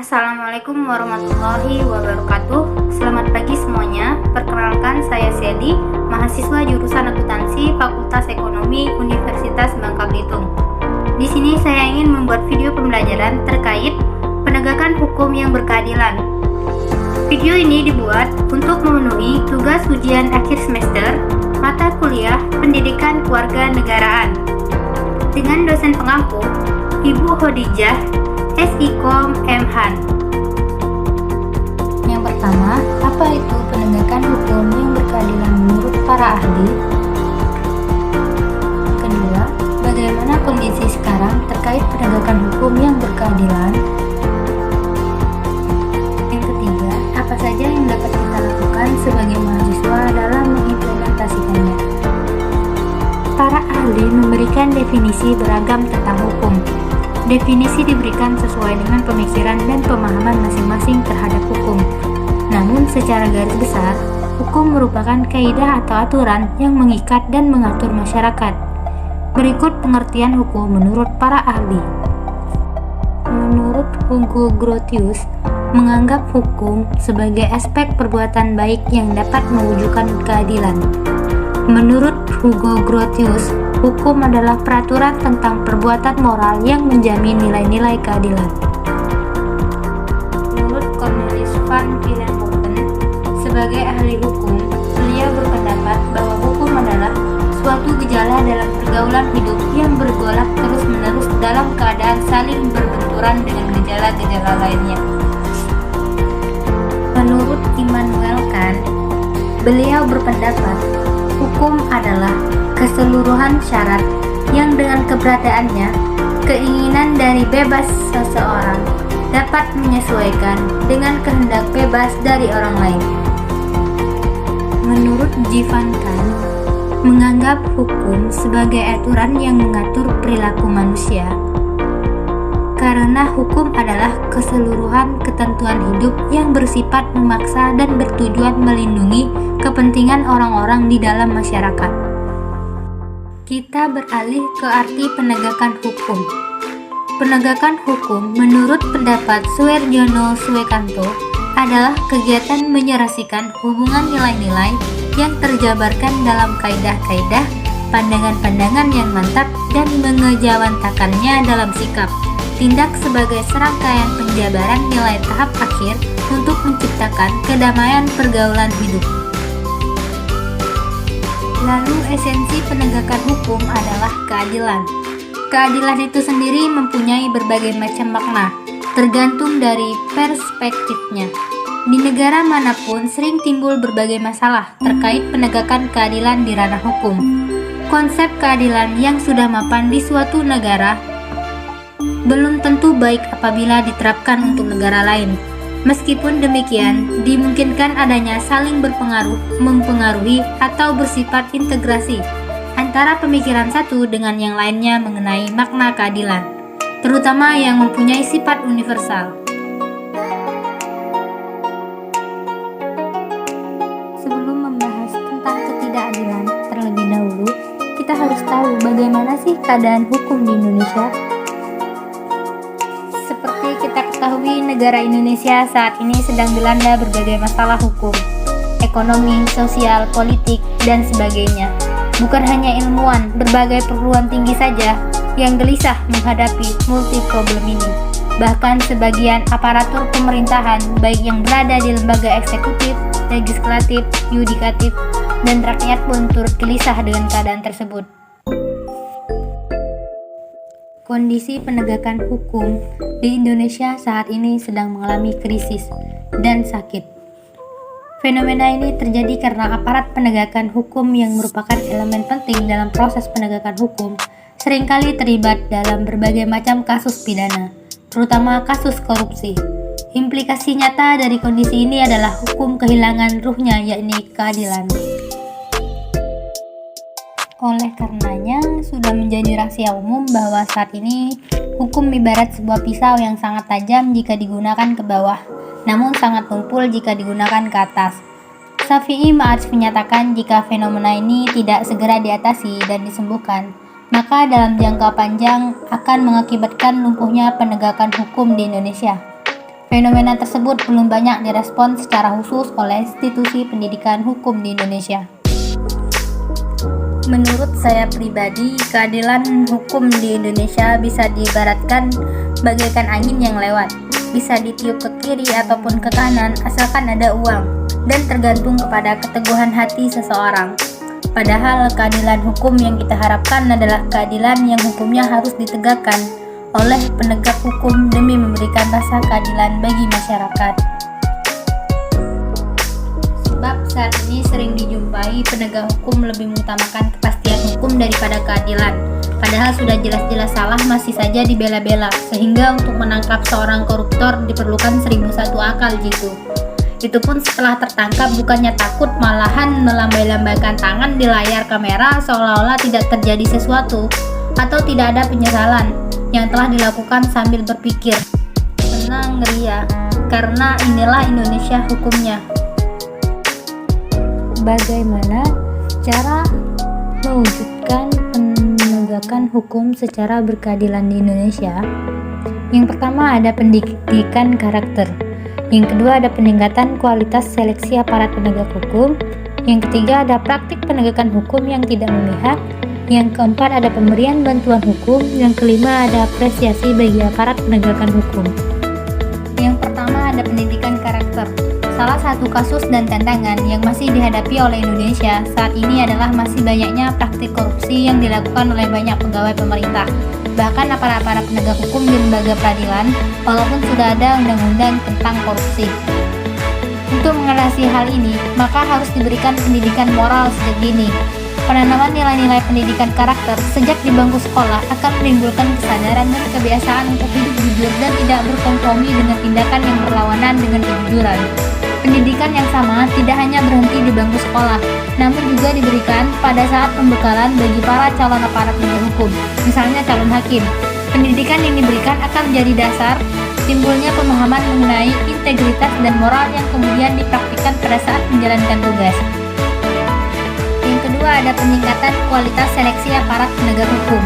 Assalamualaikum warahmatullahi wabarakatuh. Selamat pagi semuanya. Perkenalkan, saya Sedi, mahasiswa jurusan akuntansi Fakultas Ekonomi Universitas Bangka Belitung. Di sini saya ingin membuat video pembelajaran terkait penegakan hukum yang berkeadilan. Video ini dibuat untuk memenuhi tugas ujian akhir semester mata kuliah Pendidikan Kewarganegaraan dengan dosen pengampu Ibu Khadijah SIKOM M. Han. Yang pertama, apa itu penegakan hukum yang berkeadilan menurut para ahli? Kedua, bagaimana kondisi sekarang terkait penegakan hukum yang berkeadilan? Yang ketiga, apa saja yang dapat kita lakukan sebagai mahasiswa dalam mengimplementasikannya? Para ahli memberikan definisi beragam tentang hukum. Definisi diberikan sesuai dengan pemikiran dan pemahaman masing-masing terhadap hukum. Namun secara garis besar, hukum merupakan kaidah atau aturan yang mengikat dan mengatur masyarakat. Berikut pengertian hukum menurut para ahli. Menurut Hugo Grotius, menganggap hukum sebagai aspek perbuatan baik yang dapat mewujudkan keadilan. Menurut Hugo Grotius, hukum adalah peraturan tentang perbuatan moral yang menjamin nilai-nilai keadilan. Menurut Cornelis van Villenhoven, sebagai ahli hukum, beliau berpendapat bahwa hukum adalah suatu gejala dalam pergaulan hidup yang bergolak terus-menerus dalam keadaan saling berbenturan dengan gejala-gejala lainnya. Menurut Immanuel Kant, beliau berpendapat hukum adalah keseluruhan syarat yang dengan keberadaannya, keinginan dari bebas seseorang dapat menyesuaikan dengan kehendak bebas dari orang lain. Menurut Jivan Kant, menganggap hukum sebagai aturan yang mengatur perilaku manusia, karena hukum adalah keseluruhan ketentuan hidup yang bersifat memaksa dan bertujuan melindungi kepentingan orang-orang di dalam masyarakat. Kita beralih ke arti penegakan hukum. Penegakan hukum menurut pendapat Suwerjono Suekanto adalah kegiatan menyelesaikan hubungan nilai-nilai yang terjabarkan dalam kaidah-kaidah, pandangan-pandangan yang mantap dan mengejawantakannya dalam sikap, tindak sebagai serangkaian penjabaran nilai tahap akhir untuk menciptakan kedamaian pergaulan hidup. Lalu esensi penegakan hukum adalah keadilan. Keadilan itu sendiri mempunyai berbagai macam makna, tergantung dari perspektifnya. Di negara manapun sering timbul berbagai masalah terkait penegakan keadilan di ranah hukum. Konsep keadilan yang sudah mapan di suatu negara belum tentu baik apabila diterapkan untuk negara lain. Meskipun demikian, dimungkinkan adanya saling berpengaruh, mempengaruhi, atau bersifat integrasi antara pemikiran satu dengan yang lainnya mengenai makna keadilan, terutama yang mempunyai sifat universal. Sebelum membahas tentang ketidakadilan terlebih dahulu, kita harus tahu bagaimana sih keadaan hukum di Indonesia. Kita ketahui negara Indonesia saat ini sedang dilanda berbagai masalah hukum, ekonomi, sosial, politik, dan sebagainya. Bukan hanya ilmuwan, berbagai perguruan tinggi saja yang gelisah menghadapi multi problem ini. Bahkan sebagian aparatur pemerintahan, baik yang berada di lembaga eksekutif, legislatif, yudikatif, dan rakyat pun turut gelisah dengan keadaan tersebut. Kondisi penegakan hukum di Indonesia saat ini sedang mengalami krisis dan sakit. Fenomena ini terjadi karena aparat penegakan hukum yang merupakan elemen penting dalam proses penegakan hukum seringkali terlibat dalam berbagai macam kasus pidana, terutama kasus korupsi. Implikasi nyata dari kondisi ini adalah hukum kehilangan ruhnya, yakni keadilan. Oleh karenanya, sudah menjadi rahasia umum bahwa saat ini hukum ibarat sebuah pisau yang sangat tajam jika digunakan ke bawah, namun sangat tumpul jika digunakan ke atas. Syafi'i Ma'arif menyatakan jika fenomena ini tidak segera diatasi dan disembuhkan, maka dalam jangka panjang akan mengakibatkan lumpuhnya penegakan hukum di Indonesia. Fenomena tersebut belum banyak direspon secara khusus oleh institusi pendidikan hukum di Indonesia. Menurut saya pribadi, keadilan hukum di Indonesia bisa diibaratkan bagaikan angin yang lewat. Bisa ditiup ke kiri ataupun ke kanan asalkan ada uang, dan tergantung kepada keteguhan hati seseorang. Padahal keadilan hukum yang kita harapkan adalah keadilan yang hukumnya harus ditegakkan oleh penegak hukum demi memberikan rasa keadilan bagi masyarakat. Sebab saat ini sering dijumpai penegak hukum lebih mengutamakan kepastian hukum daripada keadilan. Padahal sudah jelas-jelas salah masih saja dibela-bela, sehingga untuk menangkap seorang koruptor diperlukan 1001 akal gitu. Itu pun setelah tertangkap bukannya takut, malahan melambai-lambaikan tangan di layar kamera seolah-olah tidak terjadi sesuatu atau tidak ada penyesalan yang telah dilakukan sambil berpikir, tenang Ria, karena inilah Indonesia hukumnya. Bagaimana cara mewujudkan penegakan hukum secara berkeadilan di Indonesia? Yang pertama ada pendidikan karakter. Yang kedua ada peningkatan kualitas seleksi aparat penegak hukum. Yang ketiga ada praktik penegakan hukum yang tidak memihak. Yang keempat ada pemberian bantuan hukum. Yang kelima ada apresiasi bagi aparat penegakan hukum. Yang pertama ada pendidikan karakter. Salah satu kasus dan tantangan yang masih dihadapi oleh Indonesia saat ini adalah masih banyaknya praktik korupsi yang dilakukan oleh banyak pegawai pemerintah, bahkan aparat-aparat penegak hukum di lembaga peradilan, walaupun sudah ada undang-undang tentang korupsi. Untuk mengatasi hal ini, maka harus diberikan pendidikan moral sejak dini. Penanaman nilai-nilai pendidikan karakter sejak di bangku sekolah akan menimbulkan kesadaran dan kebiasaan untuk hidup jujur dan tidak berkompromi dengan tindakan yang berlawanan dengan kejujuran. Pendidikan yang sama tidak hanya berhenti di bangku sekolah, namun juga diberikan pada saat pembekalan bagi para calon aparat penegak hukum, misalnya calon hakim. Pendidikan yang diberikan akan menjadi dasar timbulnya pemahaman mengenai integritas dan moral yang kemudian dipraktikkan pada saat menjalankan tugas. Yang kedua ada peningkatan kualitas seleksi aparat penegak hukum.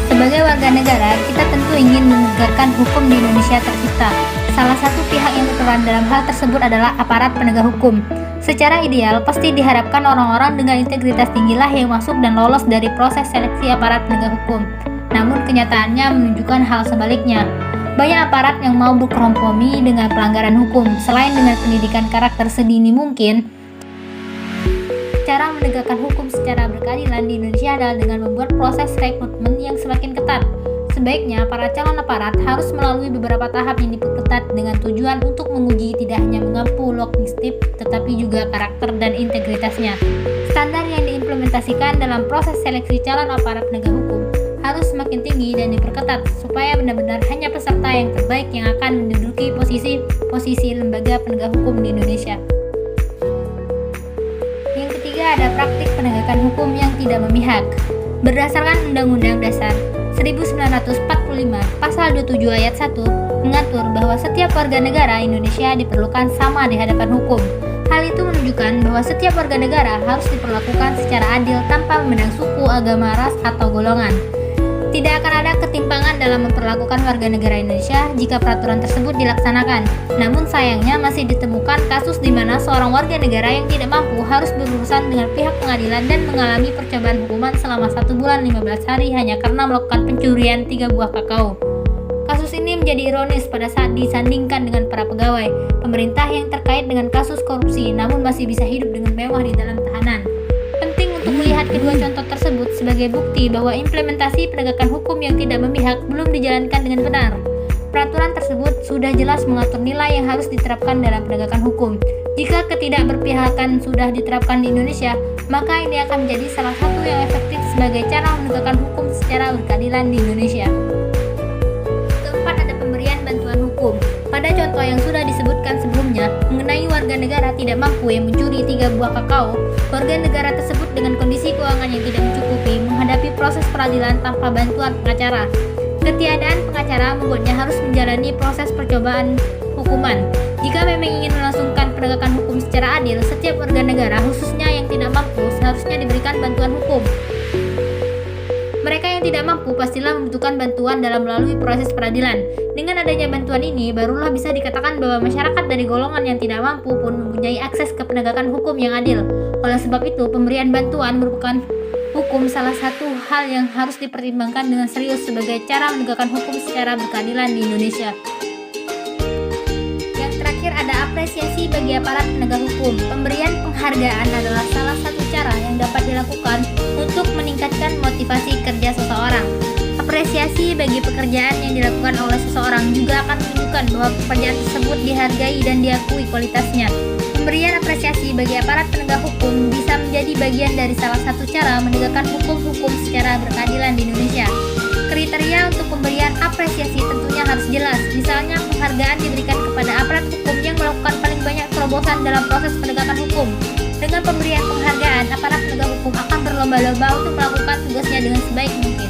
Sebagai warga negara, kita tentu ingin menegakkan hukum di Indonesia tercipta. Salah satu pihak yang berperan dalam hal tersebut adalah aparat penegak hukum. Secara ideal, pasti diharapkan orang-orang dengan integritas tinggilah yang masuk dan lolos dari proses seleksi aparat penegak hukum. Namun kenyataannya menunjukkan hal sebaliknya. Banyak aparat yang mau berkompromi dengan pelanggaran hukum. Selain dengan pendidikan karakter sedini mungkin, cara menegakkan hukum secara berkeadilan di Indonesia adalah dengan membuat proses rekrutmen yang semakin ketat. Sebaiknya para calon aparat harus melalui beberapa tahap yang diperketat dengan tujuan untuk menguji tidak hanya mengampu logistik tetapi juga karakter dan integritasnya. Standar yang diimplementasikan dalam proses seleksi calon aparat penegak hukum harus semakin tinggi dan diperketat supaya benar-benar hanya peserta yang terbaik yang akan menduduki posisi lembaga penegak hukum di Indonesia. Yang ketiga ada praktik penegakan hukum yang tidak memihak. Berdasarkan Undang-Undang Dasar 1945, Pasal 27 Ayat 1 mengatur bahwa setiap warga negara Indonesia diperlukan sama di hadapan hukum. Hal itu menunjukkan bahwa setiap warga negara harus diperlakukan secara adil tanpa memandang suku, agama, ras, atau golongan. Tidak akan ada ketimpangan dalam memperlakukan warga negara Indonesia jika peraturan tersebut dilaksanakan. Namun sayangnya masih ditemukan kasus di mana seorang warga negara yang tidak mampu harus berurusan dengan pihak pengadilan dan mengalami percobaan hukuman selama 1 bulan 15 hari hanya karena melakukan pencurian 3 buah kakao. Kasus ini menjadi ironis pada saat disandingkan dengan para pegawai pemerintah yang terkait dengan kasus korupsi namun masih bisa hidup dengan mewah di dalam tahanan. Penting untuk melihat kedua contoh tersebut sebagai bukti bahwa implementasi penegakan hukum yang tidak memihak belum dijalankan dengan benar. Peraturan tersebut sudah jelas mengatur nilai yang harus diterapkan dalam penegakan hukum. Jika ketidakberpihakan sudah diterapkan di Indonesia, maka ini akan menjadi salah satu yang efektif sebagai cara menegakkan hukum secara berkeadilan di Indonesia. Keempat ada pemberian bantuan hukum. Pada contoh yang sudah disebutkan sebelumnya mengenai warga negara tidak mampu yang mencuri 3 buah kakao, warga negara tersebut dengan kondisi keuangan yang tidak mencukupi menghadapi proses peradilan tanpa bantuan pengacara. Ketiadaan pengacara membuatnya harus menjalani proses percobaan hukuman. Jika memang ingin melangsungkan penegakan hukum secara adil, setiap warga negara, khususnya yang tidak mampu, seharusnya diberikan bantuan hukum. Mereka yang tidak mampu pastilah membutuhkan bantuan dalam melalui proses peradilan. Dengan adanya bantuan ini, barulah bisa dikatakan bahwa masyarakat dari golongan yang tidak mampu pun mempunyai akses ke penegakan hukum yang adil. Oleh sebab itu, pemberian bantuan merupakan hukum salah satu hal yang harus dipertimbangkan dengan serius sebagai cara menegakkan hukum secara berkeadilan di Indonesia. Yang terakhir ada apresiasi bagi aparat penegak hukum. Pemberian penghargaan adalah salah satu cara yang dapat dilakukan untuk meningkatkan motivasi kerja seseorang. Apresiasi bagi pekerjaan yang dilakukan oleh seseorang juga akan menunjukkan bahwa pekerjaan tersebut dihargai dan diakui kualitasnya. Pemberian apresiasi bagi aparat penegak hukum bisa menjadi bagian dari salah satu cara menegakkan hukum-hukum secara berkeadilan di Indonesia. Kriteria untuk pemberian apresiasi tentunya harus jelas. Misalnya, penghargaan diberikan kepada aparat hukum yang melakukan paling banyak terobosan dalam proses penegakan hukum. Dengan pemberian penghargaan, aparat penegak hukum akan berlomba-lomba untuk melakukan tugasnya dengan sebaik mungkin.